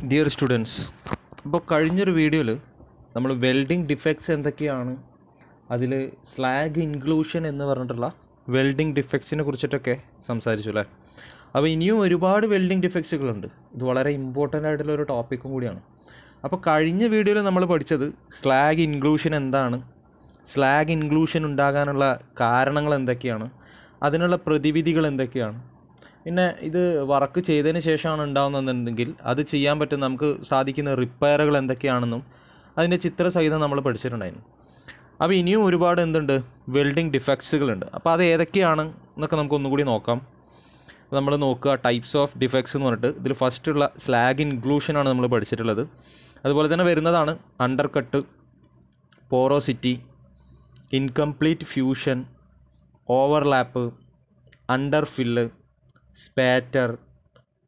Dear students, അപ്പോൾ കഴിഞ്ഞൊരു വീഡിയോയിൽ നമ്മൾ വെൽഡിംഗ് ഡിഫക്ട്സ് എന്തൊക്കെയാണ്, അതിൽ സ്ലാഗ് ഇൻക്ലൂഷൻ എന്ന് പറഞ്ഞിട്ടുള്ള വെൽഡിംഗ് ഡിഫക്ട്സിനെ കുറിച്ചിട്ടൊക്കെ സംസാരിച്ചു അല്ലേ. അപ്പോൾ ഇനിയും ഒരുപാട് വെൽഡിംഗ് ഡിഫക്ട്സുകളുണ്ട്. ഇത് വളരെ ഇമ്പോർട്ടൻ്റ് ആയിട്ടുള്ള ഒരു ടോപ്പിക്കും കൂടിയാണ്. അപ്പോൾ കഴിഞ്ഞ വീഡിയോയിൽ നമ്മൾ പഠിച്ചത് സ്ലാഗ് ഇൻക്ലൂഷൻ എന്താണ്, സ്ലാഗ് ഇൻക്ലൂഷൻ ഉണ്ടാകാനുള്ള കാരണങ്ങൾ എന്തൊക്കെയാണ്, അതിനുള്ള പ്രതിവിധികൾ എന്തൊക്കെയാണ്, പിന്നെ ഇത് വർക്ക് ചെയ്തതിന് ശേഷമാണ് ഉണ്ടാകുന്നതെന്നുണ്ടെങ്കിൽ അത് ചെയ്യാൻ പറ്റുന്ന നമുക്ക് സാധിക്കുന്ന റിപ്പയറുകൾ എന്തൊക്കെയാണെന്നും അതിൻ്റെ ചിത്രസഹിതം നമ്മൾ പഠിച്ചിട്ടുണ്ടായിരുന്നു. അപ്പോൾ ഇനിയും ഒരുപാട് എന്തുണ്ട്, വെൽഡിംഗ് ഡിഫക്ട്സുകളുണ്ട്. അപ്പോൾ അത് ഏതൊക്കെയാണ് എന്നൊക്കെ നമുക്ക് ഒന്നുകൂടി നോക്കാം. നമ്മൾ നോക്കുക ടൈപ്സ് ഓഫ് ഡിഫക്ട്സ് എന്ന് പറഞ്ഞിട്ട് ഇതിൽ ഫസ്റ്റുള്ള സ്ലാഗ് ഇൻക്ലൂഷനാണ് നമ്മൾ പഠിച്ചിട്ടുള്ളത്. അതുപോലെ തന്നെ വരുന്നതാണ് undercut, porosity, incomplete fusion, overlap, underfill, spatter,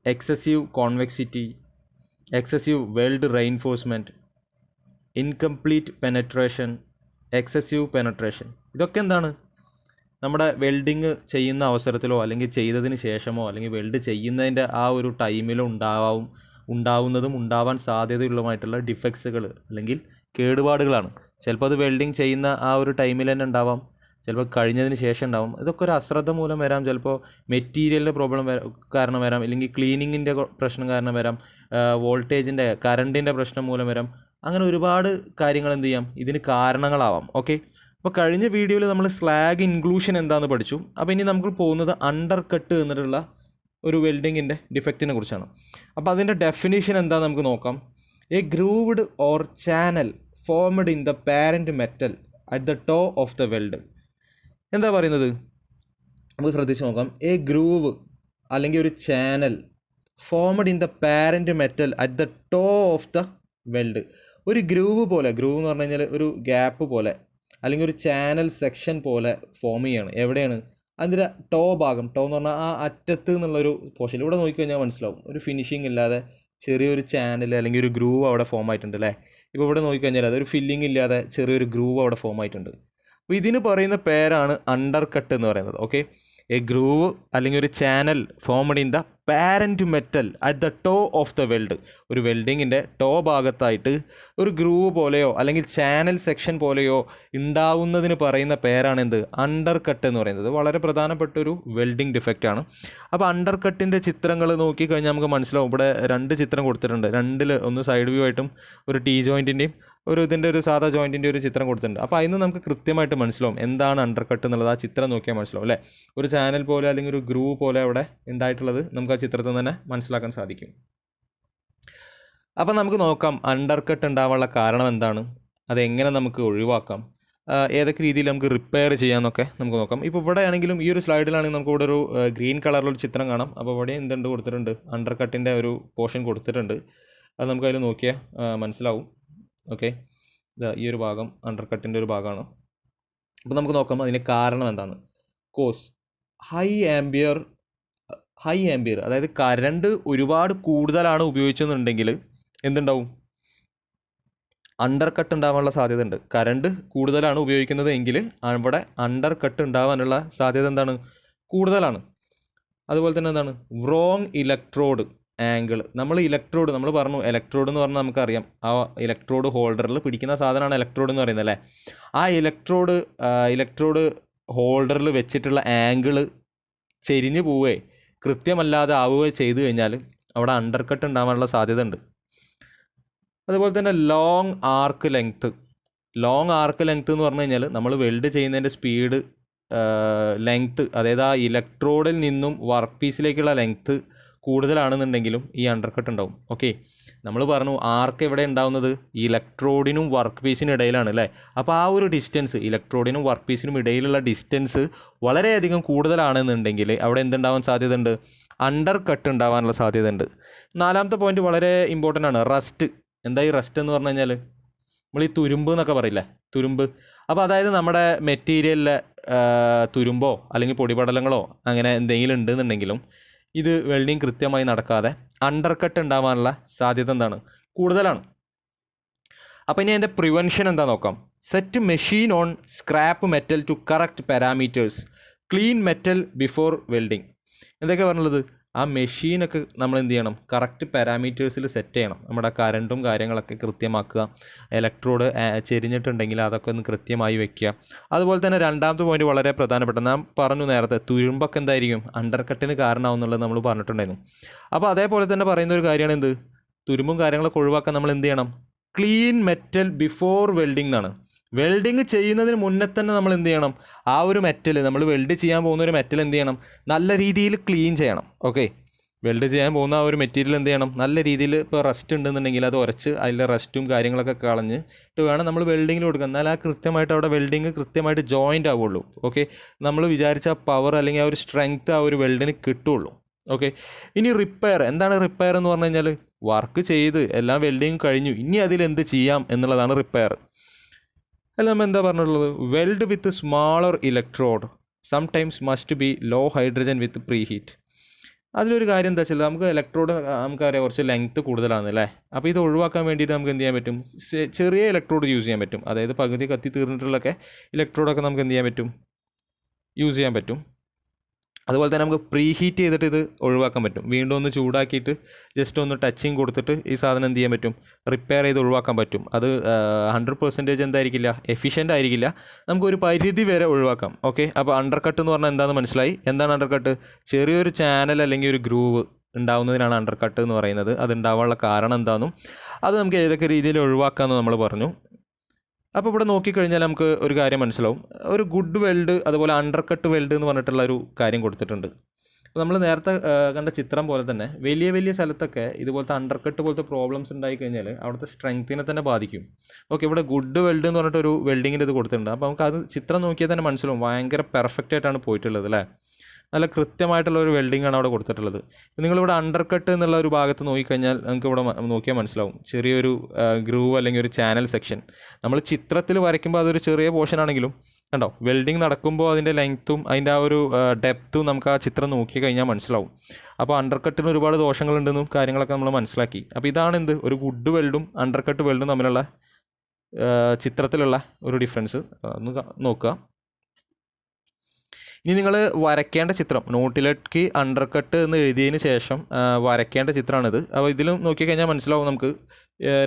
excessive convexity, excessive weld reinforcement, incomplete penetration, excessive penetration. ഇതൊക്കെ എന്താണ്, നമ്മുടെ വെൽഡിങ് ചെയ്യുന്ന അവസരത്തിലോ അല്ലെങ്കിൽ ചെയ്തതിന് ശേഷമോ അല്ലെങ്കിൽ വെൽഡ് ചെയ്യുന്നതിൻ്റെ ആ ഒരു ടൈമിലോ ഉണ്ടാവുന്നതും ഉണ്ടാവാൻ സാധ്യതയുള്ളതുമായിട്ടുള്ള ഡിഫക്ട്സുകൾ അല്ലെങ്കിൽ കേടുപാടുകളാണ്. ചിലപ്പോൾ അത് വെൽഡിങ് ചെയ്യുന്ന ആ ഒരു ടൈമിൽ തന്നെ ഉണ്ടാവാം, ചിലപ്പോൾ കഴിഞ്ഞതിന് ശേഷം ഉണ്ടാവും. ഇതൊക്കെ ഒരു അശ്രദ്ധ മൂലം വരാം, ചിലപ്പോൾ മെറ്റീരിയലിൻ്റെ പ്രോബ്ലം കാരണം വരാം, അല്ലെങ്കിൽ ക്ലീനിങ്ങിൻ്റെ പ്രശ്നം കാരണം വരാം, വോൾട്ടേജിൻ്റെ കറണ്ടിൻ്റെ പ്രശ്നം മൂലം വരാം. അങ്ങനെ ഒരുപാട് കാര്യങ്ങൾ എന്ത് ചെയ്യാം, ഇതിന് കാരണങ്ങളാവാം. ഓക്കെ, അപ്പോൾ കഴിഞ്ഞ വീഡിയോയിൽ നമ്മൾ സ്ലാഗ് ഇൻക്ലൂഷൻ എന്താണെന്ന് പഠിച്ചു. അപ്പോൾ ഇനി നമുക്ക് പോകുന്നത് അണ്ടർ കട്ട് എന്നിട്ടുള്ള ഒരു വെൽഡിങ്ങിൻ്റെ ഡിഫക്റ്റിനെ കുറിച്ചാണ്. അപ്പോൾ അതിൻ്റെ ഡെഫിനിഷൻ എന്താണെന്ന് നമുക്ക് നോക്കാം. A grooved or channel formed in the parent metal at the toe of the weld. എന്താ പറയുന്നത്, നമുക്ക് ശ്രദ്ധിച്ച് നോക്കാം. എ ഗ്രൂവ് അല്ലെങ്കിൽ ഒരു channel formed in the parent metal at the toe of the weld. ഒരു ഗ്രൂവ് പോലെ, ഗ്രൂവ് എന്ന് പറഞ്ഞു കഴിഞ്ഞാൽ ഒരു ഗ്യാപ്പ് പോലെ അല്ലെങ്കിൽ ഒരു ചാനൽ സെക്ഷൻ പോലെ ഫോം ചെയ്യാണ്. എവിടെയാണ്, അതിൻ്റെ ടോ ഭാഗം. ടോ എന്ന് പറഞ്ഞാൽ ആ അറ്റത്ത് എന്നുള്ളൊരു പോർഷൻ. ഇവിടെ നോക്കിക്കഴിഞ്ഞാൽ മനസ്സിലാവും, ഒരു ഫിനിഷിങ് ഇല്ലാതെ ചെറിയൊരു ചാനൽ അല്ലെങ്കിൽ ഒരു ഗ്രൂവ് അവിടെ ഫോം ആയിട്ടുണ്ട് അല്ലേ. ഇപ്പോൾ ഇവിടെ നോക്കിക്കഴിഞ്ഞാൽ അതൊരു ഫില്ലിംഗ് ഇല്ലാതെ ചെറിയൊരു ഗ്രൂവ് അവിടെ ഫോം ആയിട്ടുണ്ട്. അപ്പോൾ ഇതിന് പറയുന്ന പേരാണ് അണ്ടർ കട്ട് എന്ന് പറയുന്നത്. ഓക്കെ, എ ഗ്രൂവ് അല്ലെങ്കിൽ ഒരു channel formed in the parent metal at the toe of the weld. ഒരു വെൽഡിങ്ങിൻ്റെ ടോ ഭാഗത്തായിട്ട് ഒരു ഗ്രൂവ് പോലെയോ അല്ലെങ്കിൽ ചാനൽ സെക്ഷൻ പോലെയോ ഉണ്ടാവുന്നതിന് പറയുന്ന പേരാണ് എന്ത്, അണ്ടർ കട്ട് എന്ന് പറയുന്നത്. വളരെ പ്രധാനപ്പെട്ട ഒരു വെൽഡിംഗ് ഡിഫക്റ്റ് ആണ്. അപ്പോൾ അണ്ടർ കട്ടിൻ്റെ ചിത്രങ്ങൾ നോക്കിക്കഴിഞ്ഞാൽ നമുക്ക് മനസ്സിലാവും. ഇവിടെ രണ്ട് ചിത്രം കൊടുത്തിട്ടുണ്ട്. രണ്ടിൽ ഒന്ന് സൈഡ് വ്യൂ ആയിട്ടും ഒരു ടീ ജോയിൻറ്റിൻ്റെയും ഇതിൻ്റെ ഒരു സാധാ ജോയിൻറ്റിൻ്റെ ഒരു ചിത്രം കൊടുത്തിട്ടുണ്ട്. അപ്പോൾ അതിന് നമുക്ക് കൃത്യമായിട്ട് മനസ്സിലാവും എന്താണ് അണ്ടർ കട്ട് എന്നുള്ളത്. ആ ചിത്രം നോക്കിയാൽ മനസ്സിലാവും അല്ലേ. ഒരു ചാനൽ പോലെ അല്ലെങ്കിൽ ഒരു ഗ്രൂവ് പോലെ അവിടെ ഉണ്ടായിട്ടുള്ളത് നമുക്ക് ആ ചിത്രത്തിൽ തന്നെ മനസ്സിലാക്കാൻ സാധിക്കും. അപ്പം നമുക്ക് നോക്കാം അണ്ടർ കട്ട് ഉണ്ടാവാനുള്ള കാരണം എന്താണ്, അതെങ്ങനെ നമുക്ക് ഒഴിവാക്കാം, ഏതൊക്കെ രീതിയിൽ നമുക്ക് റിപ്പയർ ചെയ്യാമെന്നൊക്കെ നമുക്ക് നോക്കാം. ഇപ്പോൾ ഇവിടെ ആണെങ്കിലും ഈ ഒരു സ്ലൈഡിലാണെങ്കിൽ നമുക്ക് ഇവിടെ ഒരു ഗ്രീൻ കളറിലൊരു ചിത്രം കാണാം. അപ്പോൾ ഇവിടെ എന്തുണ്ട് കൊടുത്തിട്ടുണ്ട്, അണ്ടർ കട്ടിൻ്റെ ഒരു പോർഷൻ കൊടുത്തിട്ടുണ്ട്. അത് നമുക്ക് അതിൽ നോക്കിയാൽ മനസ്സിലാവും. ഓക്കെ, ഈ ഒരു ഭാഗം അണ്ടർ കട്ടിൻ്റെ ഒരു ഭാഗമാണ്. അപ്പോൾ നമുക്ക് നോക്കാം അതിൻ്റെ കാരണം എന്താണ്. കോസ് ഹൈ ആംബിയർ, അതായത് കറണ്ട് ഒരുപാട് കൂടുതലാണ് ഉപയോഗിച്ചെന്നുണ്ടെങ്കിൽ എന്തുണ്ടാവും, അണ്ടർ കട്ട് ഉണ്ടാവാനുള്ള സാധ്യത ഉണ്ട്. കറണ്ട് കൂടുതലാണ് ഉപയോഗിക്കുന്നത് എങ്കിൽ അവിടെ അണ്ടർ കട്ട് ഉണ്ടാവാനുള്ള സാധ്യത എന്താണ്, കൂടുതലാണ്. അതുപോലെ തന്നെ എന്താണ്, റോങ് ഇലക്ട്രോഡ് ആംഗിൾ. നമ്മൾ പറഞ്ഞു ഇലക്ട്രോഡ് എന്ന് പറഞ്ഞാൽ നമുക്കറിയാം, ആ ഇലക്ട്രോഡ് ഹോൾഡറിൽ പിടിക്കുന്ന സാധനമാണ് ഇലക്ട്രോഡ് എന്ന് പറയുന്നത് അല്ലേ. ആ ഇലക്ട്രോഡ് ഹോൾഡറിൽ വെച്ചിട്ടുള്ള ആംഗിള് ചെരിഞ്ഞു പോവുകയോ കൃത്യമല്ലാതെ ആവുകയോ ചെയ്തു കഴിഞ്ഞാൽ അവിടെ അണ്ടർ കട്ട് ഉണ്ടാവാനുള്ള സാധ്യത ഉണ്ട്. അതുപോലെ തന്നെ ലോങ് ആർക്ക് ലെങ്ത്ത് എന്ന് പറഞ്ഞു കഴിഞ്ഞാൽ നമ്മൾ വെൽഡ് ചെയ്യുന്നതിൻ്റെ സ്പീഡ്, ലെങ്ത്ത്, അതായത് ആ ഇലക്ട്രോഡിൽ നിന്നും വർക്ക് പീസിലേക്കുള്ള ലെങ്ത്ത് കൂടുതലാണെന്നുണ്ടെങ്കിലും ഈ അണ്ടർ കട്ട് ഉണ്ടാവും. ഓക്കെ, നമ്മൾ പറഞ്ഞു ആർക്ക് എവിടെ ഉണ്ടാവുന്നത്, ഇലക്ട്രോഡിനും വർക്ക് പീസിനും ഇടയിലാണ് അല്ലേ. അപ്പോൾ ആ ഒരു ഡിസ്റ്റൻസ്, ഇലക്ട്രോഡിനും വർക്ക് പീസിനും ഇടയിലുള്ള ഡിസ്റ്റൻസ് വളരെയധികം കൂടുതലാണെന്നുണ്ടെങ്കിൽ അവിടെ എന്തുണ്ടാവാൻ സാധ്യത ഉണ്ട്, അണ്ടർ കട്ട് ഉണ്ടാവാനുള്ള സാധ്യത ഉണ്ട്. നാലാമത്തെ പോയിന്റ് വളരെ ഇമ്പോർട്ടൻ്റ് ആണ്, റസ്റ്റ്. എന്താ ഈ റസ്റ്റ് എന്ന് പറഞ്ഞു കഴിഞ്ഞാൽ, നമ്മൾ ഈ തുരുമ്പ് എന്നൊക്കെ പറയില്ലേ, തുരുമ്പ്. അപ്പോൾ അതായത് നമ്മുടെ മെറ്റീരിയലിലെ തുരുമ്പോ അല്ലെങ്കിൽ പൊടിപടലങ്ങളോ അങ്ങനെ എന്തെങ്കിലും ഉണ്ടെന്നുണ്ടെങ്കിലും ഇത് വെൽഡിങ് കൃത്യമായി നടക്കാതെ അണ്ടർ കട്ട് ഉണ്ടാവാനുള്ള സാധ്യത എന്താണ്, കൂടുതലാണ്. അപ്പോൾ ഇനി അതിൻ്റെ പ്രിവെൻഷൻ എന്താ നോക്കാം. Set machine on scrap metal to correct parameters, clean metal before welding. എന്തൊക്കെ പറഞ്ഞുള്ളത്, ആ മെഷീനൊക്കെ നമ്മൾ എന്ത് ചെയ്യണം, കറക്റ്റ് പാരാമീറ്റേഴ്സിൽ സെറ്റ് ചെയ്യണം. നമ്മുടെ കറണ്ടും കാര്യങ്ങളൊക്കെ കൃത്യമാക്കുക. ഇലക്ട്രോഡ് ചെരിഞ്ഞിട്ടുണ്ടെങ്കിൽ അതൊക്കെ ഒന്ന് കൃത്യമായി വെക്കുക. അതുപോലെ തന്നെ രണ്ടാമത്തെ പോയിന്റ് വളരെ പ്രധാനപ്പെട്ട, ഞാൻ പറഞ്ഞു നേരത്തെ, തുരുമ്പൊക്കെ എന്തായിരിക്കും അണ്ടർ കട്ടിന് കാരണമാവും എന്നുള്ളത് നമ്മൾ പറഞ്ഞിട്ടുണ്ടായിരുന്നു. അപ്പോൾ അതേപോലെ തന്നെ പറയുന്ന ഒരു കാര്യമാണ് എന്ത്, തുരുമ്പും കാര്യങ്ങളൊക്കെ ഒഴിവാക്കാൻ നമ്മൾ എന്ത് ചെയ്യണം, ക്ലീൻ മെറ്റൽ ബിഫോർ വെൽഡിംഗ് എന്നാണ്. വെൽഡിങ് ചെയ്യുന്നതിന് മുന്നേ തന്നെ നമ്മൾ എന്ത് ചെയ്യണം, ആ ഒരു മെറ്റൽ, നമ്മൾ വെൽഡ് ചെയ്യാൻ പോകുന്ന ഒരു മെറ്റൽ എന്ത് ചെയ്യണം, നല്ല രീതിയിൽ ക്ലീൻ ചെയ്യണം. ഓക്കെ, വെൽഡ് ചെയ്യാൻ പോകുന്ന ആ ഒരു മെറ്റീരിയൽ എന്ത് ചെയ്യണം, നല്ല രീതിയിൽ, ഇപ്പോൾ റസ്റ്റ് ഉണ്ടെന്നുണ്ടെങ്കിൽ അത് ഉരച്ച് അതിലെ റസ്റ്റും കാര്യങ്ങളൊക്കെ കളഞ്ഞിട്ട് വേണം നമ്മൾ വെൽഡിങ്ങിൽ കൊടുക്കുക. എന്നാൽ ആ കൃത്യമായിട്ട് അവിടെ വെൽഡിങ് കൃത്യമായിട്ട് ജോയിൻ്റ് ആവുള്ളൂ. ഓക്കെ, നമ്മൾ വിചാരിച്ച പവർ അല്ലെങ്കിൽ ആ ഒരു സ്ട്രെങ്ത് ആ ഒരു വെൽഡിന് കിട്ടുള്ളൂ. ഓക്കെ, ഇനി റിപ്പയർ. എന്താണ് റിപ്പയർ എന്ന് പറഞ്ഞു കഴിഞ്ഞാൽ, വർക്ക് ചെയ്ത് എല്ലാം വെൽഡിങ് കഴിഞ്ഞു, ഇനി അതിലെന്ത് ചെയ്യാം എന്നുള്ളതാണ് റിപ്പയർ. അല്ല, നമ്മൾ എന്താ പറഞ്ഞിട്ടുള്ളത്, weld with smaller electrode sometimes must be low hydrogen with preheat. അതിലൊരു കാര്യം എന്താ വെച്ചാൽ, നമുക്ക് ഇലക്ട്രോഡ് നമുക്കറിയാം കുറച്ച് ലെങ്ത്ത് കൂടുതലാണ് അല്ലേ. അപ്പോൾ ഇത് ഒഴിവാക്കാൻ വേണ്ടിയിട്ട് നമുക്ക് എന്ത് ചെയ്യാൻ പറ്റും, ചെറിയ ഇലക്ട്രോഡ് യൂസ് ചെയ്യാൻ പറ്റും. അതായത് പകുതി കത്തി തീർന്നിട്ടുള്ളൊക്കെ ഇലക്ട്രോഡൊക്കെ നമുക്ക് എന്ത് ചെയ്യാൻ പറ്റും, യൂസ് ചെയ്യാൻ പറ്റും. അതുപോലെ തന്നെ നമുക്ക് പ്രീ ഹീറ്റ് ചെയ്തിട്ട് ഇത് ഒഴിവാക്കാൻ പറ്റും. വീണ്ടും ഒന്ന് ചൂടാക്കിയിട്ട് ജസ്റ്റ് ഒന്ന് ടച്ചിങ് കൊടുത്തിട്ട് ഈ സാധനം എന്ത് ചെയ്യാൻ പറ്റും, റിപ്പയർ ചെയ്ത് ഒഴിവാക്കാൻ പറ്റും. അത് 100% എന്തായിരിക്കില്ല, എഫിഷ്യൻ്റ് ആയിരിക്കില്ല, നമുക്കൊരു പരിധി വരെ ഒഴിവാക്കാം. ഓക്കെ, അപ്പോൾ അണ്ടർ കട്ട് എന്ന് പറഞ്ഞാൽ എന്താണെന്ന് മനസ്സിലായി. എന്താണ് അണ്ടർ കട്ട്? ചെറിയൊരു ചാനൽ അല്ലെങ്കിൽ ഒരു ഗ്രൂവ് ഉണ്ടാവുന്നതിനാണ് അണ്ടർ കട്ട് എന്ന് പറയുന്നത്. അത് ഉണ്ടാവാനുള്ള കാരണം എന്താണെന്നും അത് നമുക്ക് ഏതൊക്കെ രീതിയിൽ ഒഴിവാക്കാമെന്ന് നമ്മൾ പറഞ്ഞു. അപ്പോൾ ഇവിടെ നോക്കിക്കഴിഞ്ഞാൽ നമുക്ക് ഒരു കാര്യം മനസ്സിലാവും. ഒരു ഗുഡ് വെൽഡ്, അതുപോലെ അണ്ടർ കട്ട് വെൽഡ് എന്ന് പറഞ്ഞിട്ടുള്ള ഒരു കാര്യം കൊടുത്തിട്ടുണ്ട്. അപ്പോൾ നമ്മൾ നേരത്തെ കണ്ട ചിത്രം പോലെ തന്നെ വലിയ വലിയ സ്ഥലത്തൊക്കെ ഇതുപോലത്തെ അണ്ടർ കട്ട് പോലത്തെ പ്രോബ്ലംസ് ഉണ്ടായിക്കഴിഞ്ഞാൽ അവിടുത്തെ സ്ട്രെങ്ത്തിനെ തന്നെ ബാധിക്കും. ഓക്കെ, ഇവിടെ ഗുഡ് വെൽഡ് എന്ന് പറഞ്ഞിട്ടൊരു വെൽഡിങ്ങിൻ്റെ ഇത് കൊടുത്തിട്ടുണ്ട്. അപ്പോൾ നമുക്ക് അത് ചിത്രം നോക്കിയാൽ തന്നെ മനസ്സിലാവും, ഭയങ്കര പെർഫെക്റ്റ് ആയിട്ടാണ് പോയിട്ടുള്ളത് അല്ലേ. നല്ല കൃത്യമായിട്ടുള്ള ഒരു വെൽഡിംഗ് ആണ് അവിടെ കൊടുത്തിട്ടുള്ളത്. നിങ്ങളിവിടെ അണ്ടർ കട്ട് എന്നുള്ള ഒരു ഭാഗത്ത് നോക്കിക്കഴിഞ്ഞാൽ നമുക്ക് ഇവിടെ നോക്കിയാൽ മനസ്സിലാവും, ചെറിയൊരു ഗ്രൂവ് അല്ലെങ്കിൽ ഒരു ചാനൽ സെക്ഷൻ. നമ്മൾ ചിത്രത്തിൽ വരയ്ക്കുമ്പോൾ അതൊരു ചെറിയ പോർഷൻ ആണെങ്കിലും കണ്ടോ, വെൽഡിങ് നടക്കുമ്പോൾ അതിൻ്റെ ലെങ്ത്തും അതിൻ്റെ ആ ഒരു ഡെപ്തും നമുക്ക് ആ ചിത്രം നോക്കി കഴിഞ്ഞാൽ മനസ്സിലാവും. അപ്പോൾ അണ്ടർ കട്ടിന് ഒരുപാട് ദോഷങ്ങളുണ്ടെന്നും കാര്യങ്ങളൊക്കെ നമ്മൾ മനസ്സിലാക്കി. അപ്പോൾ ഇതാണ് എന്ത്, ഒരു ഗുഡ് വെൽഡും അണ്ടർ കട്ട് വെൽഡും തമ്മിലുള്ള ചിത്രത്തിലുള്ള ഒരു ഡിഫറൻസ്. ഒന്ന് നോക്കുക. ഇനി നിങ്ങൾ വരയ്ക്കേണ്ട ചിത്രം, നോട്ടിലേക്ക് അണ്ടർ കട്ട് എന്ന് എഴുതിയതിന് ശേഷം വരയ്ക്കേണ്ട ചിത്രമാണിത്. അപ്പോൾ ഇതിലും നോക്കിക്കഴിഞ്ഞാൽ മനസ്സിലാവും നമുക്ക്,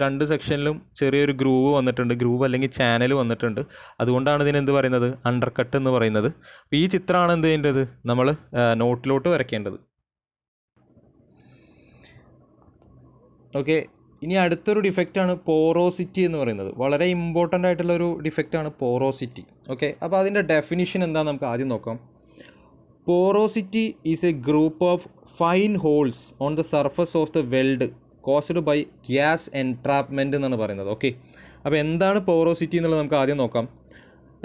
രണ്ട് സെക്ഷനിലും ചെറിയൊരു ഗ്രൂവ് വന്നിട്ടുണ്ട്, ഗ്രൂവ് അല്ലെങ്കിൽ ചാനൽ വന്നിട്ടുണ്ട്. അതുകൊണ്ടാണ് ഇതിനെന്ത് പറയുന്നത്, അണ്ടർ കട്ട് എന്ന് പറയുന്നത്. അപ്പോൾ ഈ ചിത്രമാണ് എന്ത് ചെയ്യേണ്ടത്, നമ്മൾ നോട്ടിലോട്ട് വരയ്ക്കേണ്ടത്. ഓക്കെ, ഇനി അടുത്തൊരു ഡിഫക്റ്റാണ് പോറോസിറ്റി എന്ന് പറയുന്നത്. വളരെ ഇമ്പോർട്ടൻ്റ് ആയിട്ടുള്ളൊരു ഡിഫക്റ്റാണ് പോറോസിറ്റി. ഓക്കെ, അപ്പോൾ അതിൻ്റെ ഡെഫിനിഷൻ എന്താണെന്ന് നമുക്ക് ആദ്യം നോക്കാം. Porosity is a group of fine holes on the surface of the weld caused by gas entrapment എന്നാണ് പറയുന്നത്. ഓക്കെ, അപ്പോൾ എന്താണ് പോറോസിറ്റി എന്നുള്ളത് നമുക്ക് ആദ്യം നോക്കാം.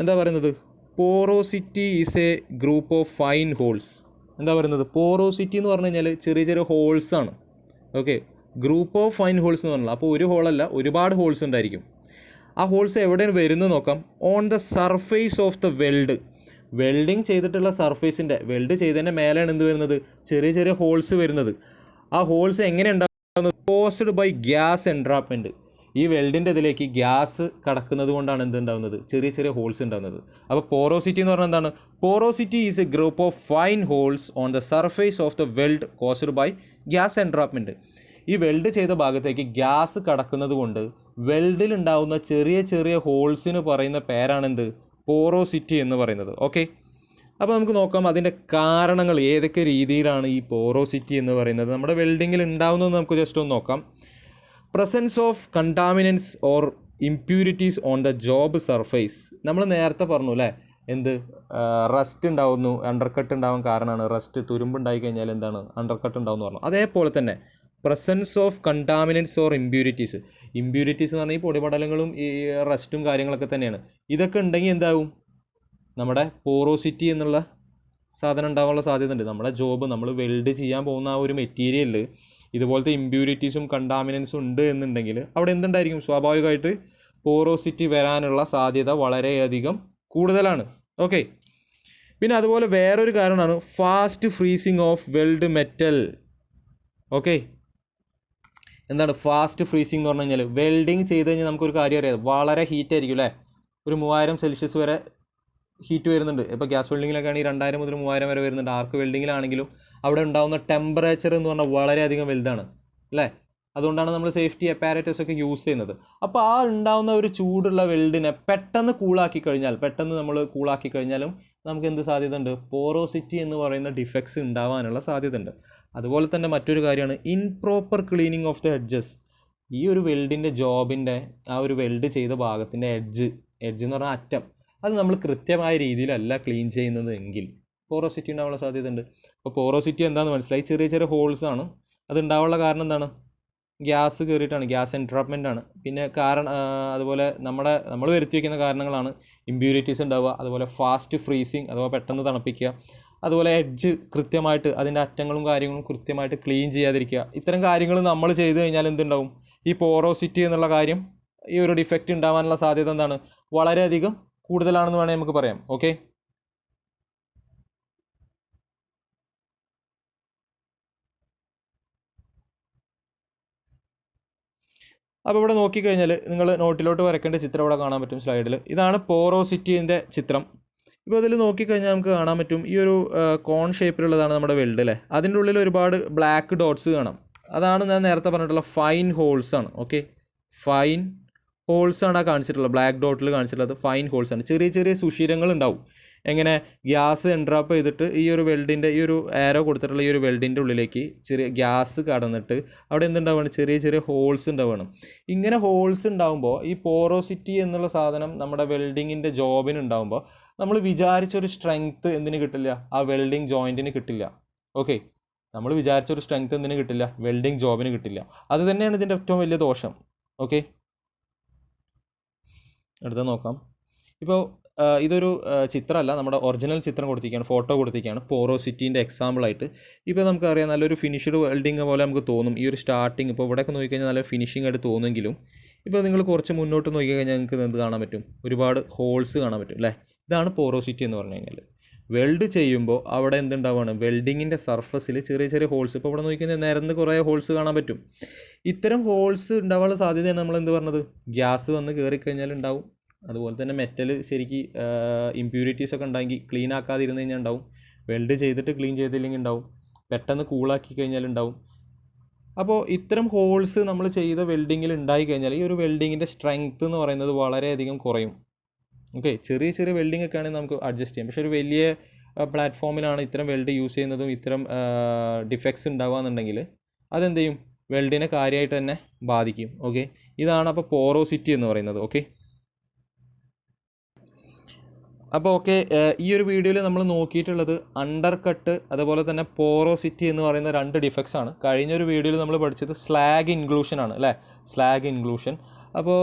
എന്താ പറയുന്നത്, porosity is a group of fine holes. എന്താ പറയുന്നത്, പോറോസിറ്റി എന്ന് പറഞ്ഞു കഴിഞ്ഞാൽ ചെറിയ ചെറിയ ഹോൾസാണ്. Okay, group of fine holes എന്ന് പറഞ്ഞാൽ അപ്പോൾ ഒരു ഹോളല്ല, ഒരുപാട് ഹോൾസ് ഉണ്ടായിരിക്കും. ആ ഹോൾസ് എവിടെയാണ് വരുന്നത് നോക്കാം. On the surface of the weld, welding ചെയ്തിട്ടുള്ള സർഫേസിൻ്റെ, വെൽഡ് ചെയ്തതിൻ്റെ മേലെയാണ് എന്ത് വരുന്നത്, ചെറിയ ചെറിയ ഹോൾസ് വരുന്നത്. ആ ഹോൾസ് എങ്ങനെ ഉണ്ടാകുന്നത്, കോസ്ഡ് ബൈ ഗ്യാസ് എൻട്രാപ്മെൻറ്റ്. ഈ വെൽഡിൻ്റെ ഇതിലേക്ക് ഗ്യാസ് കടക്കുന്നത് കൊണ്ടാണ് എന്തുണ്ടാകുന്നത്, ചെറിയ ചെറിയ ഹോൾസ് ഉണ്ടാകുന്നത്. അപ്പോൾ പോറോസിറ്റി എന്ന് പറഞ്ഞാൽ എന്താണ്, porosity is a group of fine holes on the surface of the weld caused by gas entrapment. ഈ വെൽഡ് ചെയ്ത ഭാഗത്തേക്ക് ഗ്യാസ് കടക്കുന്നത് കൊണ്ട് വെൽഡിൽ ഉണ്ടാകുന്ന ചെറിയ ചെറിയ ഹോൾസിന് പറയുന്ന പേരാണെന്ത്, പോറോസിറ്റി എന്ന് പറയുന്നത്. ഓക്കെ, അപ്പോൾ നമുക്ക് നോക്കാം അതിൻ്റെ കാരണങ്ങൾ ഏതൊക്കെ രീതിയിലാണ് ഈ പോറോസിറ്റി എന്ന് പറയുന്നത് നമ്മുടെ വെൽഡിങ്ങിൽ ഉണ്ടാകുന്നത് നമുക്ക് ജസ്റ്റ് ഒന്ന് നോക്കാം. Presence of contaminants or impurities on the job surface. നമ്മൾ നേരത്തെ പറഞ്ഞു അല്ലേ, എന്ത്, റസ്റ്റ് ഉണ്ടാവുന്നു, അണ്ടർ കട്ട് ഉണ്ടാവാൻ കാരണമാണ് റസ്റ്റ്, തുരുമ്പുണ്ടായി കഴിഞ്ഞാൽ എന്താണ്, അണ്ടർ കട്ട് ഉണ്ടാവും എന്ന് പറഞ്ഞു. അതേപോലെ തന്നെ presence of contaminants or impurities. Impurities എന്ന് പറഞ്ഞാൽ ഈ പൊടിപടലങ്ങളും ഈ റസ്റ്റും കാര്യങ്ങളൊക്കെ തന്നെയാണ്. ഇതൊക്കെ ഉണ്ടെങ്കിൽ എന്താവും, നമ്മുടെ പോറോസിറ്റി എന്നുള്ള സാധനം ഉണ്ടാകാനുള്ള സാധ്യത ഉണ്ട്. നമ്മുടെ ജോബ്, നമ്മൾ വെൽഡ് ചെയ്യാൻ പോകുന്ന ആ ഒരു മെറ്റീരിയലിൽ ഇതുപോലത്തെ ഇമ്പ്യൂരിറ്റീസും കണ്ടാമിനൻസും ഉണ്ട് എന്നുണ്ടെങ്കിൽ അവിടെ എന്തുണ്ടായിരിക്കും, സ്വാഭാവികമായിട്ട് പോറോസിറ്റി വരാനുള്ള സാധ്യത വളരെയധികം കൂടുതലാണ്. ഓക്കെ, പിന്നെ അതുപോലെ വേറൊരു കാരണമാണ് fast freezing of weld metal. Okay, എന്താണ് ഫാസ്റ്റ് ഫ്രീസിങ് എന്ന് പറഞ്ഞു കഴിഞ്ഞാൽ, വെൽഡിങ് ചെയ്ത് കഴിഞ്ഞാൽ നമുക്കൊരു കാര്യം അറിയാം, വളരെ ഹീറ്റ് ആയിരിക്കും അല്ലേ, ഒരു 3000 സെൽഷ്യസ് വരെ ഹീറ്റ് വരുന്നുണ്ട്. ഇപ്പോൾ ഗ്യാസ് വെൽഡിങ്ങിലൊക്കെ ആണെങ്കിൽ 2000 മുതൽ 3000 വരെ വരുന്നുണ്ട്. ആർക്ക് വെൽഡിങ്ങിലാണെങ്കിലും അവിടെ ഉണ്ടാകുന്ന ടെമ്പറേച്ചർ എന്ന് പറഞ്ഞാൽ വളരെയധികം വലുതാണ് അല്ലേ? അതുകൊണ്ടാണ് നമ്മൾ സേഫ്റ്റി അപ്പാരറ്റസ് ഒക്കെ യൂസ് ചെയ്യുന്നത്. അപ്പോൾ ആ ഉണ്ടാകുന്ന ഒരു ചൂടുള്ള വെൽഡിനെ പെട്ടെന്ന് കൂളാക്കി കഴിഞ്ഞാലും നമുക്ക് എന്ത് സാധ്യത ഉണ്ട്? പോറോസിറ്റി എന്ന് പറയുന്ന ഡിഫക്ട്സ് ഉണ്ടാവാനുള്ള സാധ്യത ഉണ്ട്. അതുപോലെ തന്നെ മറ്റൊരു കാര്യമാണ് improper cleaning of the edges. ഈ ഒരു വെൽഡിൻ്റെ ജോബിൻ്റെ ആ ഒരു വെൽഡ് ചെയ്ത ഭാഗത്തിൻ്റെ എഡ്ജ് എന്ന് പറഞ്ഞാൽ അറ്റം, അത് നമ്മൾ കൃത്യമായ രീതിയിലല്ല ക്ലീൻ ചെയ്യുന്നത് എങ്കിൽ പോറോസിറ്റി ഉണ്ടാവാനുള്ള സാധ്യത ഉണ്ട്. അപ്പോൾ പോറോസിറ്റി എന്താണെന്ന് മനസ്സിലായി. ചെറിയ ചെറിയ ഹോൾസ് ആണ്. അത് ഉണ്ടാവാനുള്ള കാരണം എന്താണ്? ഗ്യാസ് കയറിയിട്ടാണ്, ഗ്യാസ് എൻട്രാപ്മെൻ്റ് ആണ്. പിന്നെ അതുപോലെ നമ്മൾ വരുത്തി വയ്ക്കുന്ന കാരണങ്ങളാണ് ഇമ്പ്യൂരിറ്റീസ് ഉണ്ടാവുക, അതുപോലെ ഫാസ്റ്റ് ഫ്രീസിങ് അഥവാ പെട്ടെന്ന് തണുപ്പിക്കുക, അതുപോലെ എഡ്ജ് കൃത്യമായിട്ട് അതിൻ്റെ അറ്റങ്ങളും കാര്യങ്ങളും കൃത്യമായിട്ട് ക്ലീൻ ചെയ്യാതിരിക്കുക. ഇത്തരം കാര്യങ്ങൾ നമ്മൾ ചെയ്ത് കഴിഞ്ഞാൽ എന്തുണ്ടാവും? ഈ പോറോസിറ്റി എന്നുള്ള കാര്യം, ഈ ഒരു ഡിഫക്റ്റ് ഉണ്ടാവാനുള്ള സാധ്യത എന്താണ്? വളരെയധികം കൂടുതലാണെന്ന് വേണമെങ്കിൽ നമുക്ക് പറയാം. ഓക്കെ, അപ്പോൾ ഇവിടെ നോക്കിക്കഴിഞ്ഞാൽ നിങ്ങൾ നോട്ടിലോട്ട് വരയ്ക്കേണ്ട ചിത്രം ഇവിടെ കാണാൻ പറ്റും സ്ലൈഡിൽ. ഇതാണ് പോറോസിറ്റീൻ്റെ ചിത്രം. ഇപ്പോൾ ഇതിൽ നോക്കിക്കഴിഞ്ഞാൽ നമുക്ക് കാണാൻ പറ്റും ഈ ഒരു കോൺ ഷേപ്പിലുള്ളതാണ് നമ്മുടെ വെൽഡ് അല്ലേ. അതിൻ്റെ ഉള്ളിൽ ഒരുപാട് ബ്ലാക്ക് ഡോട്ട്സ് കാണാം. അതാണ് ഞാൻ നേരത്തെ പറഞ്ഞിട്ടുള്ള ഫൈൻ ഹോൾസ് ആണ്. ഓക്കെ, ഫൈൻ ഹോൾസ് ആണ് ആ കാണിച്ചിട്ടുള്ളത്. ബ്ലാക്ക് ഡോട്ടിൽ കാണിച്ചിട്ടുള്ളത് ഫൈൻ ഹോൾസ് ആണ്. ചെറിയ ചെറിയ സുഷിരങ്ങൾ ഉണ്ടാവും. എങ്ങനെ? ഗ്യാസ് എൻട്രാപ്പ് ചെയ്തിട്ട് ഈ ഒരു വെൽഡിൻ്റെ ഈ ഒരു ആരോ കൊടുത്തിട്ടുള്ള ഈ ഒരു വെൽഡിൻ്റെ ഉള്ളിലേക്ക് ചെറിയ ഗ്യാസ് കടന്നിട്ട് അവിടെ എന്തുണ്ടാവുകയാണ്? ചെറിയ ചെറിയ ഹോൾസ് ഉണ്ടാവുകയാണ്. ഇങ്ങനെ ഹോൾസ് ഉണ്ടാകുമ്പോൾ ഈ പോറോസിറ്റി എന്നുള്ള സാധനം നമ്മുടെ വെൽഡിങ്ങിൻ്റെ ജോബിന് ഉണ്ടാകുമ്പോൾ നമ്മൾ വിചാരിച്ചൊരു സ്ട്രെങ്ത്ത് എന്തിന് കിട്ടില്ല? ആ വെൽഡിങ് ജോയിൻറ്റിന് കിട്ടില്ല. ഓക്കെ, നമ്മൾ വിചാരിച്ചൊരു സ്ട്രെങ്ത്ത് എന്തിന് കിട്ടില്ല? വെൽഡിങ് ജോബിന് കിട്ടില്ല. അത് തന്നെയാണ് ഇതിൻ്റെ ഏറ്റവും വലിയ ദോഷം. ഓക്കെ, അടുത്ത നോക്കാം. ഇപ്പോൾ ഇതൊരു ചിത്രമല്ല, നമ്മുടെ ഒറിജിനൽ ചിത്രം കൊടുത്തിരിക്കുകയാണ്, ഫോട്ടോ കൊടുത്തിരിക്കുകയാണ് പോറോസിറ്റീൻ്റെ എക്സാമ്പിളായിട്ട്. ഇപ്പോൾ നമുക്കറിയാം നല്ലൊരു ഫിനിഷ്ഡ് വെൽഡിങ് പോലെ നമുക്ക് തോന്നും. ഈ ഒരു സ്റ്റാർട്ടിങ് ഇപ്പോൾ ഇവിടെയൊക്കെ നോക്കിക്കഴിഞ്ഞാൽ നല്ല ഫിനിഷിംഗ് ആയിട്ട് തോന്നുമെങ്കിലും ഇപ്പോൾ നിങ്ങൾ കുറച്ച് മുന്നോട്ട് നോക്കിക്കഴിഞ്ഞാൽ നിങ്ങൾക്ക് എന്ത് കാണാൻ പറ്റും? ഒരുപാട് ഹോൾസ് കാണാൻ പറ്റും അല്ലേ? ഇതാണ് പോറോസിറ്റി എന്ന് പറഞ്ഞു കഴിഞ്ഞാൽ. വെൽഡ് ചെയ്യുമ്പോൾ അവിടെ എന്തുണ്ടാവുകയാണ്? വെൽഡിങ്ങിൻ്റെ സർഫസിൽ ചെറിയ ചെറിയ ഹോൾസ്. ഇപ്പോൾ ഇവിടെ നോക്കിക്കഴിഞ്ഞാൽ നിരന്ന് കുറേ ഹോൾസ് കാണാൻ പറ്റും. ഇത്തരം ഹോൾസ് ഉണ്ടാവാനുള്ള സാധ്യതയാണ് നമ്മൾ എന്ത് പറഞ്ഞത്? ഗ്യാസ് വന്ന് കയറിക്കഴിഞ്ഞാൽ ഉണ്ടാവും. അതുപോലെ തന്നെ മെറ്റൽ ശരിക്ക് ഇമ്പ്യൂരിറ്റീസ് ഒക്കെ ഉണ്ടെങ്കിൽ ക്ലീൻ ആക്കാതിരുന്ന് കഴിഞ്ഞാൽ ഉണ്ടാവും. വെൽഡ് ചെയ്തിട്ട് ക്ലീൻ ചെയ്തില്ലെങ്കിൽ ഉണ്ടാവും. പെട്ടെന്ന് കൂളാക്കി കഴിഞ്ഞാൽ ഉണ്ടാവും. അപ്പോൾ ഇത്തരം ഹോൾസ് നമ്മൾ ചെയ്ത വെൽഡിങ്ങിൽ ഉണ്ടായി കഴിഞ്ഞാൽ ഈ ഒരു വെൽഡിങ്ങിൻ്റെ സ്ട്രെങ്ത്ത് എന്ന് പറയുന്നത് വളരെയധികം കുറയും. ഓക്കെ, ചെറിയ ചെറിയ വെൽഡിംഗ് ഒക്കെ ആണെങ്കിൽ നമുക്ക് അഡ്ജസ്റ്റ് ചെയ്യാം. പക്ഷേ ഒരു വലിയ പ്ലാറ്റ്ഫോമിലാണ് ഇത്തരം വെൽഡ് യൂസ് ചെയ്യുന്നതും ഇത്തരം ഡിഫക്ട്സ് ഉണ്ടാവുകയെന്നുണ്ടെങ്കിൽ അതെന്ത് ചെയ്യും? വെൽഡിനെ കാര്യമായിട്ട് തന്നെ ബാധിക്കും. ഓക്കെ, ഇതാണ് അപ്പോൾ പോറോസിറ്റി എന്ന് പറയുന്നത്. ഓക്കെ, അപ്പോൾ ഓക്കെ, ഈ ഒരു വീഡിയോയിൽ നമ്മൾ നോക്കിയിട്ടുള്ളത് അണ്ടർ കട്ട് അതുപോലെ തന്നെ പോറോസിറ്റി എന്ന് പറയുന്ന 2 ഡിഫക്ട്സ് ആണ്. കഴിഞ്ഞൊരു വീഡിയോയിൽ നമ്മൾ പഠിച്ചത് സ്ലാഗ് ഇൻക്ലൂഷൻ ആണ് അല്ലേ? Slag inclusion. അപ്പോൾ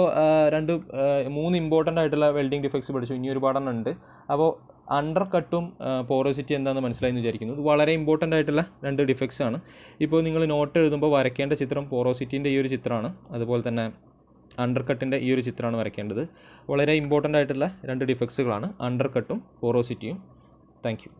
3 ഇമ്പോർട്ടൻ്റ് ആയിട്ടുള്ള വെൽഡിംഗ് ഡിഫക്ട്സ് പഠിച്ചു. ഇനി ഒരുപാടെണ്ണം ഉണ്ട്. അപ്പോൾ അണ്ടർ കട്ടും പോറോസിറ്റി എന്താണെന്ന് മനസ്സിലായെന്ന് വിചാരിക്കുന്നു. ഇത് വളരെ ഇമ്പോർട്ടൻ്റ് ആയിട്ടുള്ള 2 ഡിഫക്ട്സ് ആണ്. ഇപ്പോൾ നിങ്ങൾ നോട്ട് എഴുതുമ്പോൾ വരയ്ക്കേണ്ട ചിത്രം പോറോസിറ്റീൻ്റെ ഈ ഒരു ചിത്രമാണ്. അതുപോലെ തന്നെ അണ്ടർ കട്ടിൻ്റെ ഈ ഒരു ചിത്രമാണ് വരയ്ക്കേണ്ടത്. വളരെ ഇമ്പോർട്ടൻ്റ് ആയിട്ടുള്ള 2 ഡിഫക്ട്സുകളാണ് അണ്ടർ കട്ടും പോറോസിറ്റിയും. Thank U.